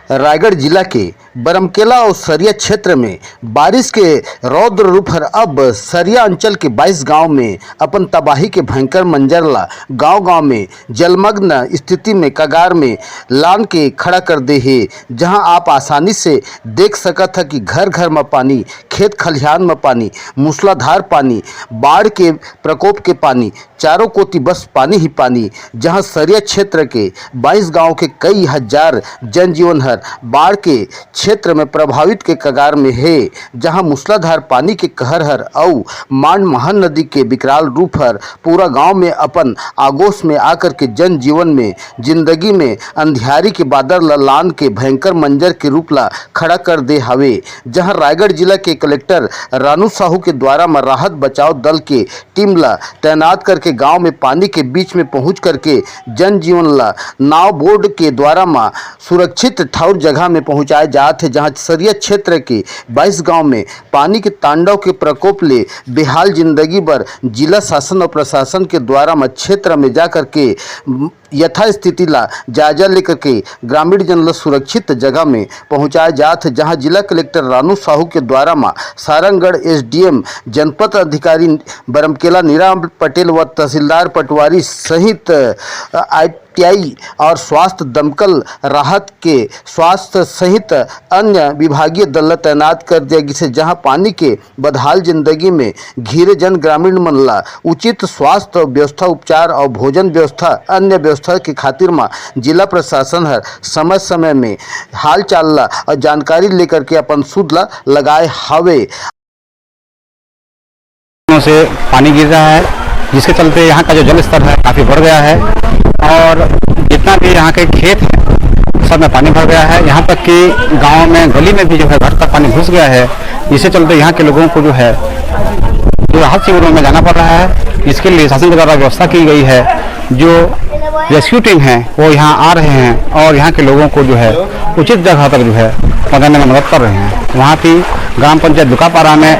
रायगढ़ जिला के बरमकेला और सरिया क्षेत्र में बारिश के रौद्र रूप हर अब सरिया अंचल के 22 गांव में अपन तबाही के भयंकर मंजर ला गांव-गांव में जलमग्न स्थिति में कगार में लान के खड़ा कर दे है। जहां आप आसानी से देख सकत है कि घर घर में पानी, खेत खलिहान में पानी, मूसलाधार पानी, बाढ़ के प्रकोप के पानी, चारों कोती बस पानी ही पानी। जहां सरिया क्षेत्र के 22 गांव के कई हजार जनजीवन हर बाढ़ के क्षेत्र में प्रभावित के कगार में है। जहां मूसलाधार पानी के कहर हर और मांड महान नदी के विकराल रूप हर पूरा गांव में अपन आगोश में आकर के जनजीवन में जिंदगी में अंधियारी के बादल लान के भयंकर मंजर के रूप ला खड़ा कर दे हवे। जहां रायगढ़ जिला के कलेक्टर रानू साहू के द्वारा में राहत बचाव दल के टीम ला तैनात करके गांव में पानी के बीच में पहुंच करके जनजीवन ला नाव बोर्ड के द्वारा में सुरक्षित ठौर जगह में पहुंचाए जाते हैं। जहां सरिया क्षेत्र के 22 गांव में पानी के तांडव के प्रकोप ले बेहाल जिंदगी पर जिला शासन और प्रशासन के द्वारा में क्षेत्र में जाकर के यथास्थिति ला जायजा लेकर के ग्रामीण जन ला सुरक्षित जगह में पहुंचाया जाते। जहां जिला कलेक्टर रानू साहू के द्वारा में सारंगगढ़ एसडीएम जनपद अधिकारी बरमकेला नीराम पटेल व तहसीलदार पटवारी सहित ITI और स्वास्थ्य दमकल राहत के स्वास्थ्य सहित अन्य विभागीय दल तैनात कर दिया गया है। जहां पानी के बदहाल जिंदगी में घिरे जन ग्रामीण मन ला उचित स्वास्थ्य व्यवस्था, उपचार और भोजन व्यवस्था अन्य व्यवस्था के खातिर में जिला प्रशासन हर समय समय में हाल चाल ला और जानकारी लेकर के अपन सुध ला लगाए हवे। से पानी गिर रहा है जिसके चलते यहाँ का जो जल स्तर है काफ़ी बढ़ गया है और जितना भी यहाँ के खेत है सब में पानी भर गया है। यहाँ तक कि गांव में गली में भी जो है घर तक पानी घुस गया है। इससे चलते यहाँ के लोगों को जो है राहत शिविरों में जाना पड़ रहा है। इसके लिए शासन के द्वारा व्यवस्था की गई है। जो रेस्क्यू टीम है वो यहाँ आ रहे हैं और यहाँ के लोगों को जो है उचित जगह तक जो है पहुँचाने में मदद कर रहे हैं। वहाँ की ग्राम पंचायत दुकापारा में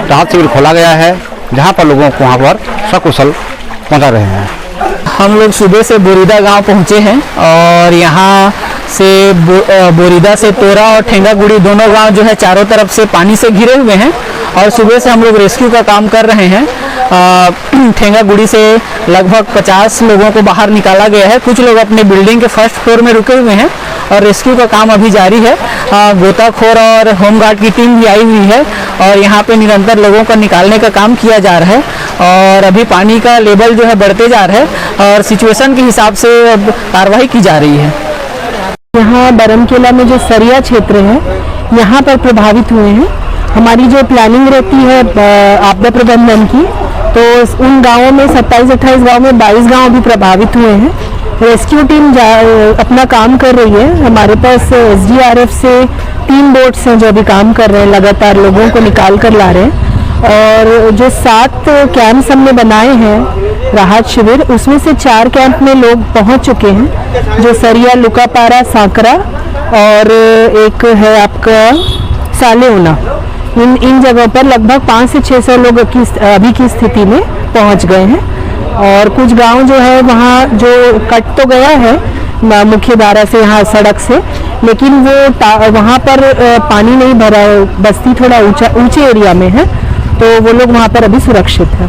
राहत शिविर खोला गया है जहाँ पर लोगों को वहाँ पर सकुशल पहुँचा रहे हैं। हम लोग सुबह से बोरीदा गांव पहुंचे हैं और यहाँ से बोरीदा से तोरा और ठेंगागुड़ी दोनों गांव जो है चारों तरफ से पानी से घिरे हुए हैं और सुबह से हम लोग रेस्क्यू का काम कर रहे हैं। ठेंगागुड़ी से लगभग 50 लोगों को बाहर निकाला गया है। कुछ लोग अपने बिल्डिंग के फर्स्ट फ्लोर में रुके हुए हैं और रेस्क्यू का काम अभी जारी है। गोताखोर और होमगार्ड की टीम भी आई हुई है और यहाँ पे निरंतर लोगों को निकालने का काम किया जा रहा है और अभी पानी का लेवल जो है बढ़ते जा रहा है और सिचुएशन के हिसाब से अब कार्रवाई की जा रही है। यहाँ बरमकेला में जो सरिया क्षेत्र है यहाँ पर प्रभावित हुए हैं। हमारी जो प्लानिंग रहती है आपदा प्रबंधन की, तो उन गांवों में 27-28 गांव में 22 गांव भी प्रभावित हुए हैं। रेस्क्यू टीम अपना काम कर रही है। हमारे पास SDRF से 3 बोट्स हैं जो अभी काम कर रहे हैं, लगातार लोगों को निकाल कर ला रहे हैं। और जो 7 कैंप्स हमने बनाए हैं राहत शिविर, उसमें से 4 कैंप में लोग पहुंच चुके हैं, जो सरिया, लुकापारा, सांकरा और एक है आपका सालेउना। इन जगहों पर लगभग 500 से 600 लोग अभी की स्थिति में पहुंच गए हैं और कुछ गांव जो है वहाँ जो कट तो गया है मुख्य धारा से, यहाँ सड़क से, लेकिन वो वहाँ पर पानी नहीं भरा है। बस्ती थोड़ा ऊंचे एरिया में है तो वो लोग वहाँ पर अभी सुरक्षित है।